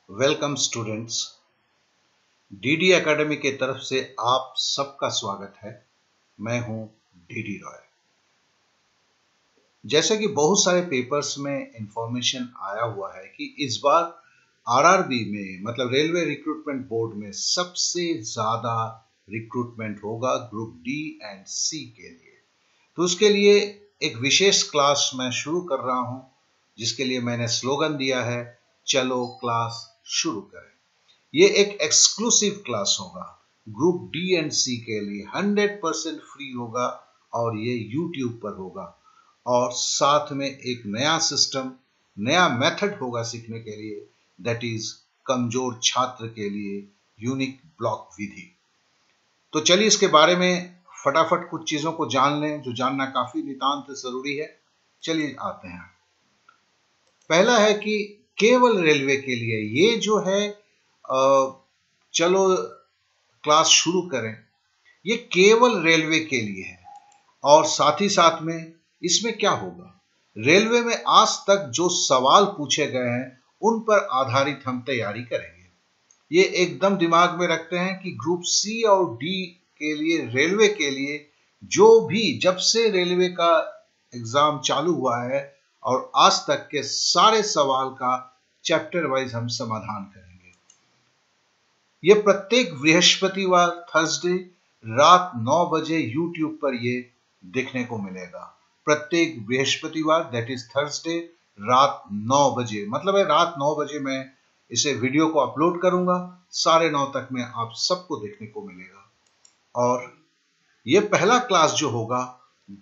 Welcome students. DD academy के तरफ से आप सबका स्वागत है। मैं हूं डीडी रॉय। जैसे कि बहुत सारे पेपर्स में इंफॉर्मेशन आया हुआ है कि इस बार आरआरबी में मतलब रेलवे रिक्रूटमेंट बोर्ड में सबसे ज्यादा रिक्रूटमेंट होगा ग्रुप डी एंड सी के लिए। तो उसके लिए एक विशेष क्लास मैं शुरू कर रहा हूं, जिसके लिए मैंने स्लोगन दिया है, चलो क्लास शुरू करें। ये एक एक्सक्लूसिव क्लास होगा ग्रुप डी एंड सी के लिए, 100% फ्री होगा और ये यूट्यूब पर होगा। और साथ में एक नया सिस्टम, नया मेथड होगा सीखने के लिए, दैट इज कमजोर छात्र के लिए यूनिक ब्लॉक विधि। तो चलिए इसके बारे में फटाफट कुछ चीजों को जान लें जो जानना काफी नितांत जरूरी है। चलिए आते हैं। पहला है कि केवल रेलवे के लिए ये जो है चलो क्लास शुरू करें, ये केवल रेलवे के लिए है। और साथ ही साथ में इसमें क्या होगा, रेलवे में आज तक जो सवाल पूछे गए हैं उन पर आधारित हम तैयारी करेंगे। ये एकदम दिमाग में रखते हैं कि ग्रुप सी और डी के लिए, रेलवे के लिए, जो भी जब से रेलवे का एग्जाम चालू हुआ है और आज तक के सारे सवाल का चैप्टर वाइज हम समाधान करेंगे। ये प्रत्येक बृहस्पतिवार, थर्सडे रात 9 बजे यूट्यूब पर ये देखने को मिलेगा। प्रत्येक बृहस्पतिवार दैट इज थर्सडे रात 9 बजे, मतलब है रात 9 बजे मैं इसे वीडियो को अपलोड करूंगा, 9:30 तक में आप सबको देखने को मिलेगा। और ये पहला क्लास जो होगा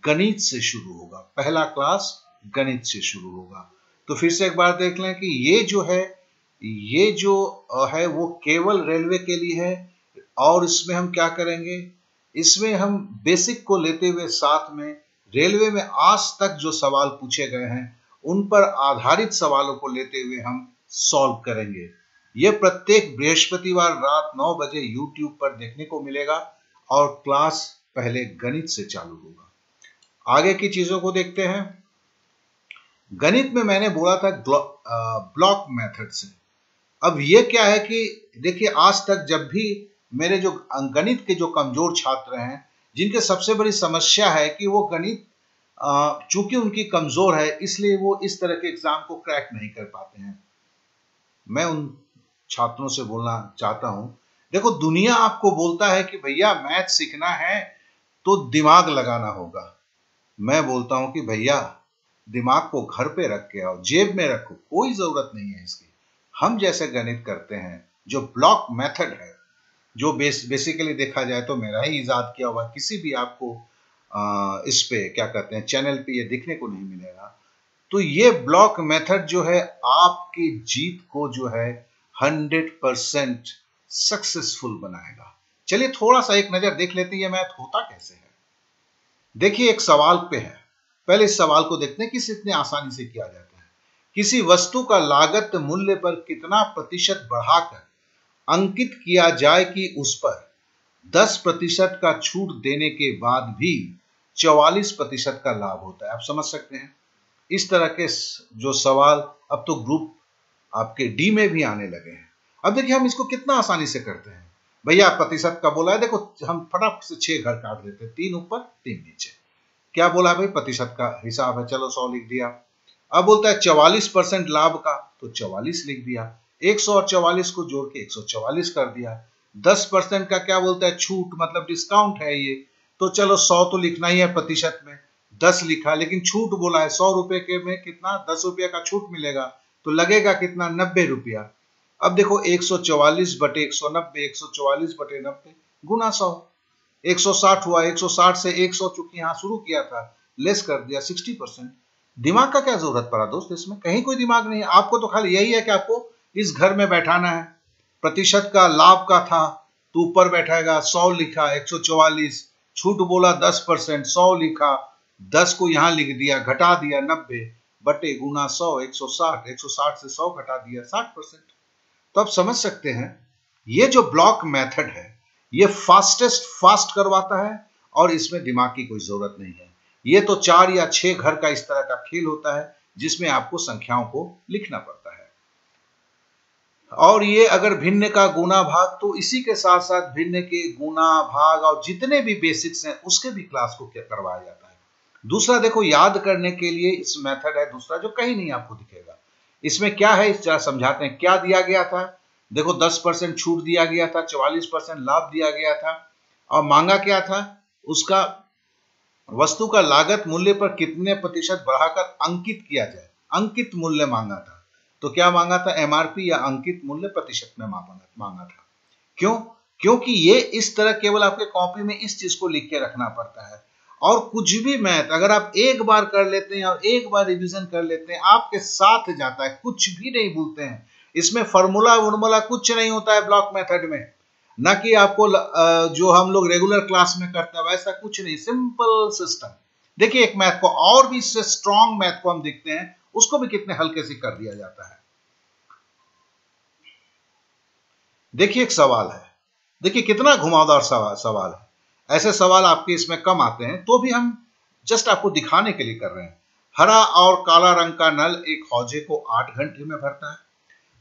गणित से शुरू होगा, पहला क्लास गणित से शुरू होगा। तो फिर से एक बार देख लें कि ये जो है वो केवल रेलवे के लिए है। और इसमें हम क्या करेंगे, इसमें हम बेसिक को लेते हुए साथ में रेलवे में आज तक जो सवाल पूछे गए हैं उन पर आधारित सवालों को लेते हुए हम सॉल्व करेंगे। ये प्रत्येक बृहस्पतिवार रात 9 बजे यूट्यूब पर देखने को मिलेगा और क्लास पहले गणित से चालू होगा। आगे की चीजों को देखते हैं। गणित में मैंने बोला था ब्लॉक मेथड से। अब ये क्या है कि देखिए, आज तक जब भी मेरे जो गणित के जो कमजोर छात्र हैं, जिनके सबसे बड़ी समस्या है कि वो गणित चूंकि उनकी कमजोर है इसलिए वो इस तरह के एग्जाम को क्रैक नहीं कर पाते हैं, मैं उन छात्रों से बोलना चाहता हूं, देखो दुनिया आपको बोलता है कि भैया मैथ सीखना है तो दिमाग लगाना होगा। मैं बोलता हूं कि भैया दिमाग को घर पे रख के आओ, जेब में रखो, कोई जरूरत नहीं है इसकी। हम जैसे गणित करते हैं, जो ब्लॉक मेथड है, जो बेसिकली देखा जाए तो मेरा ही इजाद किया हुआ, किसी भी आपको इस पे क्या कहते हैं चैनल पे ये दिखने को नहीं मिलेगा। तो ये ब्लॉक मेथड जो है आपकी जीत को जो है 100% सक्सेसफुल बनाएगा। चलिए थोड़ा सा एक नजर देख लेते हैं ये मैथ होता कैसे है। देखिए एक सवाल पे है, पहले इस सवाल को देखते हैं कि इतने आसानी से किया जाता है। किसी वस्तु का लागत मूल्य पर कितना प्रतिशत बढ़ाकर अंकित किया जाए कि उस पर 10% का छूट देने के बाद भी 44% का लाभ होता है। आप समझ सकते हैं इस तरह के जो सवाल अब तो ग्रुप आपके डी में भी आने लगे हैं। अब देखिए हम इसको कितना आसानी से करते हैं। भैया प्रतिशत का बोला है, देखो हम फटाफट से 6 घर काट देते हैं, 3 ऊपर 3 नीचे। क्या बोला है भाई, प्रतिशत का हिसाब है, चलो 100 लिख दिया। अब बोलता है 44% लाभ का, तो 44 लिख दिया। 100 और 44 को जोड़ के 144 कर दिया। 10% का क्या बोलता है, छूट मतलब डिस्काउंट है ये, तो चलो 100 तो लिखना ही है प्रतिशत में, 10 लिखा, लेकिन छूट बोला है 100 रुपए के में कितना 10 रुपये का छूट मिलेगा, तो लगेगा कितना 90 रुपया। अब देखो 144 बटे 190, 144 बटे 90 गुना 100, 160 हुआ। 160 से 100 चूंकि यहां शुरू किया था, लेस कर दिया 60%। दिमाग का क्या जरूरत पड़ा दोस्त, इसमें कहीं कोई दिमाग नहीं है। आपको तो खाली यही है कि आपको इस घर में बैठाना है। प्रतिशत का लाभ का था तो ऊपर बैठाएगा, 100 लिखा, 144 छूट बोला 10%, 100 लिखा, 10 को यहां लिख दिया, घटा दिया 90 बटे गुना 100, 160, 160 से 100 घटा दिया 60%। तो आप समझ सकते हैं ये जो ब्लॉक मेथड है ये फास्ट करवाता है और इसमें दिमाग की कोई जरूरत नहीं है। ये तो 4 या 6 घर का इस तरह का खेल होता है जिसमें आपको संख्याओं को लिखना पड़ता है। और ये अगर भिन्न का गुना भाग, तो इसी के साथ साथ भिन्न के गुना भाग और जितने भी बेसिक्स हैं उसके भी क्लास को क्या करवाया जाता है। दूसरा देखो, याद करने के लिए इस मेथड है दूसरा जो कहीं नहीं आपको दिखेगा। इसमें क्या है, इस समझाते हैं। क्या दिया गया था, देखो 10% छूट दिया गया था, 44% लाभ दिया गया था, और मांगा क्या था, उसका वस्तु का लागत मूल्य पर कितने प्रतिशत बढ़ाकर अंकित किया जाए। अंकित मूल्य मांगा था। तो क्या मांगा था, एमआरपी या अंकित मूल्य प्रतिशत में मांगा था। क्यों? क्योंकि ये इस तरह केवल आपके कॉपी में इस चीज को लिख के रखना पड़ता है। और कुछ भी मैथ अगर आप एक बार कर लेते हैं और एक बार रिवीजन कर लेते हैं, आपके साथ जाता है, कुछ भी नहीं भूलते हैं। इसमें फॉर्मूला वर्मूला कुछ नहीं होता है ब्लॉक मेथड में, ना कि आपको जो हम लोग रेगुलर क्लास में करते हैं वैसा कुछ नहीं, सिंपल सिस्टम। देखिए एक मैथ को और भी इससे स्ट्रॉन्ग मैथ को हम देखते हैं, उसको भी कितने हल्के से कर दिया जाता है। देखिए एक सवाल है, देखिए कितना घुमावदार सवाल है। ऐसे सवाल आपके इसमें कम आते हैं, तो भी हम जस्ट आपको दिखाने के लिए कर रहे हैं। हरा और काला रंग का नल एक हौजे को 8 घंटे में भरता है।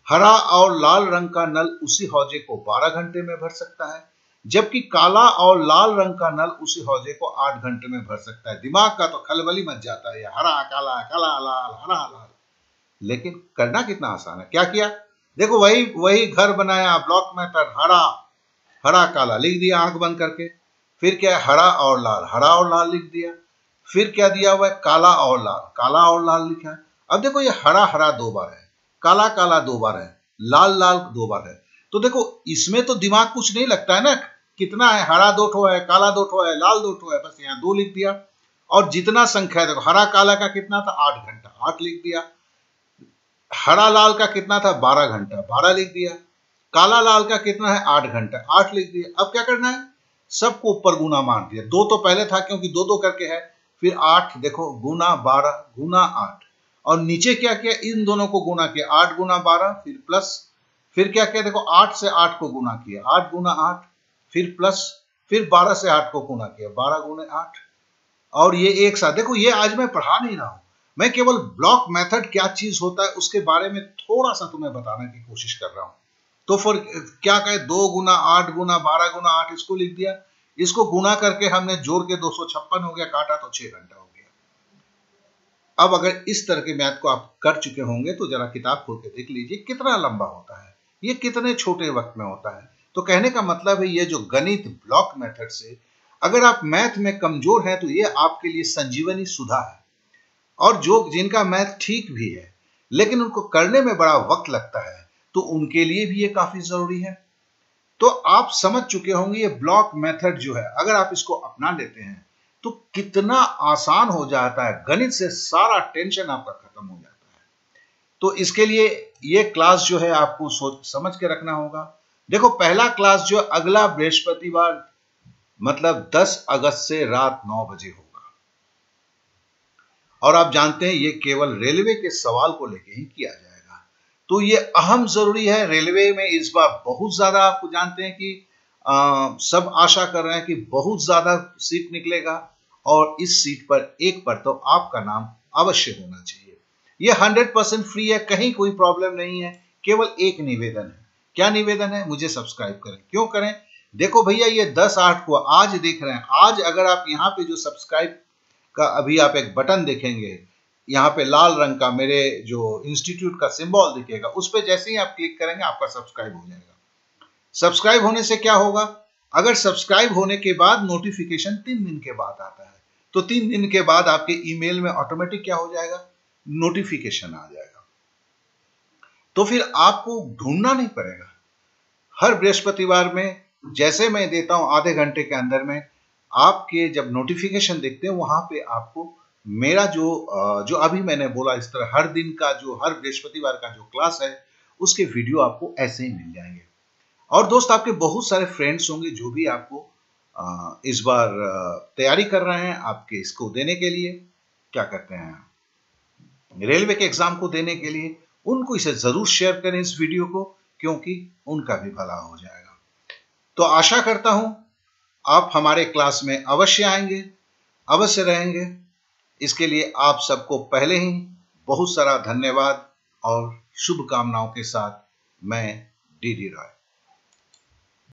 हरा और लाल रंग का नल उसी हौजे को 12 घंटे में भर सकता है, जबकि काला और लाल रंग का नल उसी हौजे को 8 घंटे में भर सकता है। दिमाग का तो खलबली मच जाता है, हरा काला काला लाल हरा लाल। लेकिन करना कितना आसान है। क्या किया, देखो वही वही घर बनाया, ब्लॉक मेथड, हरा हरा काला लिख दिया आंख बंद करके। फिर क्या है, हरा और लाल लिख दिया। फिर क्या दिया हुआ है, काला और लाल लिखा है। अब देखो ये हरा हरा 2 बार है, काला काला 2 बार है, लाल लाल 2 बार है। तो देखो इसमें तो दिमाग कुछ नहीं लगता है ना, कितना है, हरा 2 ठो है, काला 2 ठो है, लाल 2 ठो है, बस यहाँ 2 लिख दिया। और जितना संख्या है, देखो हरा काला का कितना था, 8 घंटा, 8 लिख दिया। हरा लाल का कितना था, 12 घंटा, 12 लिख दिया। काला लाल का कितना है, 8 घंटा, 8 लिख दिया। अब क्या करना है, सबको ऊपर गुना मार दिया। 2 तो पहले था क्योंकि 2 करके है, फिर 8 देखो गुना 12 गुना 8, और नीचे क्या किया, इन दोनों को गुना किया, 8 गुना 12, फिर प्लस, फिर क्या किया, देखो 8 से 8 को गुना किया, 8 गुना 8, फिर प्लस, फिर 12 से 8 को गुना किया, 12 गुने 8। और ये एक साथ, देखो ये आज मैं पढ़ा नहीं रहा हूं, मैं केवल ब्लॉक मेथड क्या चीज होता है उसके बारे में थोड़ा सा तुम्हें बताने की कोशिश कर रहा हूं। तो फिर क्या कहे, 2 गुना 8 गुना 12 गुना 8, इसको लिख दिया। इसको गुना करके हमने जोड़ के 256 हो गया, काटा तो 6 घंटा हो गया। अब अगर इस तरह के मैथ को आप कर चुके होंगे तो जरा किताब खोल के देख लीजिए कितना लंबा होता है, ये कितने छोटे वक्त में होता है। तो कहने का मतलब है, ये जो गणित ब्लॉक मेथड से अगर आप मैथ में कमजोर हैं तो ये आपके लिए संजीवनी सुधा है। और जो जिनका मैथ ठीक भी है लेकिन उनको करने में बड़ा वक्त लगता है, तो उनके लिए भी ये काफी जरूरी है। तो आप समझ चुके होंगे ये ब्लॉक मेथड जो है, अगर आप इसको अपना लेते हैं तो कितना आसान हो जाता है, गणित से सारा टेंशन आपका खत्म हो जाता है। तो इसके लिए ये क्लास जो है आपको सोच समझ के रखना होगा। देखो पहला क्लास जो अगला बृहस्पतिवार मतलब 10 अगस्त से रात 9 बजे होगा। और आप जानते हैं ये केवल रेलवे के सवाल को लेके ही किया जाएगा। तो ये अहम जरूरी है। रेलवे में इस बार बहुत ज्यादा, आपको जानते हैं कि सब आशा कर रहे हैं कि बहुत ज्यादा सीट निकलेगा, और इस सीट पर एक पर तो आपका नाम अवश्य होना चाहिए। ये 100% फ्री है, कहीं कोई प्रॉब्लम नहीं है। केवल एक निवेदन है। क्या निवेदन है, मुझे सब्सक्राइब करें। क्यों करें, देखो भैया ये 10/8 को आज देख रहे हैं, आज अगर आप यहाँ पे जो सब्सक्राइब का अभी आप एक बटन देखेंगे, यहाँ पे लाल रंग का मेरे जो इंस्टीट्यूट का सिंबल दिखेगा, उस पर जैसे ही आप क्लिक करेंगे आपका सब्सक्राइब हो जाएगा। सब्सक्राइब होने से क्या होगा, अगर सब्सक्राइब होने के बाद नोटिफिकेशन 3 दिन के बाद आता है, तो 3 दिन के बाद आपके ईमेल में ऑटोमेटिक क्या हो जाएगा, नोटिफिकेशन आ जाएगा। तो फिर आपको ढूंढना नहीं पड़ेगा। हर बृहस्पतिवार में जैसे मैं देता हूं आधे घंटे के अंदर में, आपके जब नोटिफिकेशन देखते हैं वहां पे आपको मेरा जो अभी मैंने बोला इस तरह हर दिन का जो हर बृहस्पतिवार का जो क्लास है उसके वीडियो आपको ऐसे ही मिल जाएंगे। और दोस्त आपके बहुत सारे फ्रेंड्स होंगे जो भी आपको इस बार तैयारी कर रहे हैं आपके इसको देने के लिए, क्या कहते हैं, रेलवे के एग्जाम को देने के लिए। उनको इसे जरूर शेयर करें इस वीडियो को, क्योंकि उनका भी भला हो जाएगा। तो आशा करता हूं आप हमारे क्लास में अवश्य आएंगे, अवश्य रहेंगे। इसके लिए आप सबको पहले ही बहुत सारा धन्यवाद और शुभकामनाओं के साथ मैं डी डी रॉय।